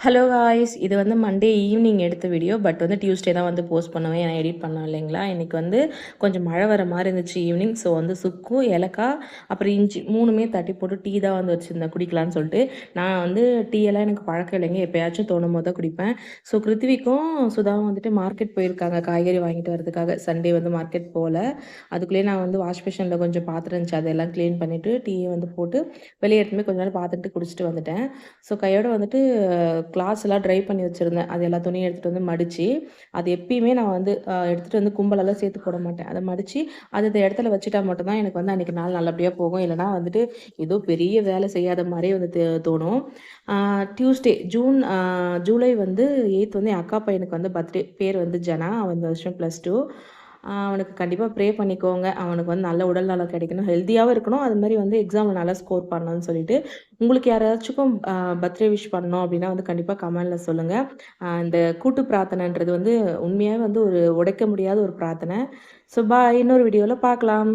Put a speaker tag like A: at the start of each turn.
A: Hello guys, இது வந்து Monday evening எடுத்த வீடியோ. பட் வந்து டியூஸ்டே தான் வந்து போஸ்ட் பண்ணுவேன். ஏன்னா எடிட் பண்ணோம் இல்லைங்களா. இன்றைக்கி வந்து கொஞ்சம் மழை வர மாதிரி இருந்துச்சு ஈவினிங். ஸோ வந்து சுக்கு, ஏலக்காய், அப்புறம் இஞ்சி மூணுமே தட்டி போட்டு டீ தான் வந்து வச்சுருந்தேன் குடிக்கலான்னு சொல்லிட்டு. நான் வந்து டீ எல்லாம் எனக்கு பழக்கம் இல்லைங்க, எப்போயாச்சும் தோணும் போது தான் குடிப்பேன். ஸோ கிருத்திவிக்கும் சுதாவும் வந்துட்டு மார்க்கெட் போயிருக்காங்க காய்கறி வாங்கிட்டு வரதுக்காக. சண்டே வந்து மார்க்கெட் போகல. அதுக்குள்ளேயே நான் வந்து வாஷ் மிஷினில் கொஞ்சம் பாத்திரம் இருந்துச்சு, அதெல்லாம் க்ளீன் பண்ணிவிட்டு டீயை வந்து போட்டு வெளியே எடுத்துமே கொஞ்ச நேரம் பார்த்துட்டு குடிச்சிட்டு வந்துட்டேன். ஸோ கையோட வந்துட்டு கிளாத்ஸ் எல்லாம் ட்ரை பண்ணி வச்சுருந்தேன். அது எல்லா துணியும் எடுத்துகிட்டு வந்து மடித்து, அது எப்பயுமே நான் வந்து எடுத்துகிட்டு வந்து கும்பலெல்லாம் சேர்த்து போட மாட்டேன். அதை மடித்து அது இந்த இடத்துல வச்சுட்டா மட்டும்தான் எனக்கு வந்து அன்றைக்கி நாள் நல்லபடியாக போகும். இல்லைனா வந்துட்டு ஏதோ பெரிய வேலை செய்யாத மாதிரியே வந்து தோணும். டியூஸ்டே ஜூலை வந்து 8 வந்து என் அக்கா பையனுக்கு வந்து பர்த்டே. பேர் வந்து ஜனா. அவன் இந்த வருஷம் +2. அவனுக்கு கண்டிப்பாக ப்ரே பண்ணிக்கோங்க. அவனுக்கு வந்து நல்ல உடல் நலம் கிடைக்கணும், ஹெல்த்தியாகவும் இருக்கணும், அது மாதிரி வந்து எக்ஸாமில் நல்லா ஸ்கோர் பண்ணணும்னு சொல்லிட்டு. உங்களுக்கு யாராச்சுக்கும் பர்த்டே விஷ் பண்ணணும் அப்படின்னா வந்து கண்டிப்பாக கமெண்டில் சொல்லுங்கள். இந்த கூட்டு பிரார்த்தனைன்றது வந்து உண்மையாகவே வந்து ஒரு உடைக்க முடியாத ஒரு பிரார்த்தனை. ஸோ பாய், இன்னொரு வீடியோவில் பார்க்கலாம்.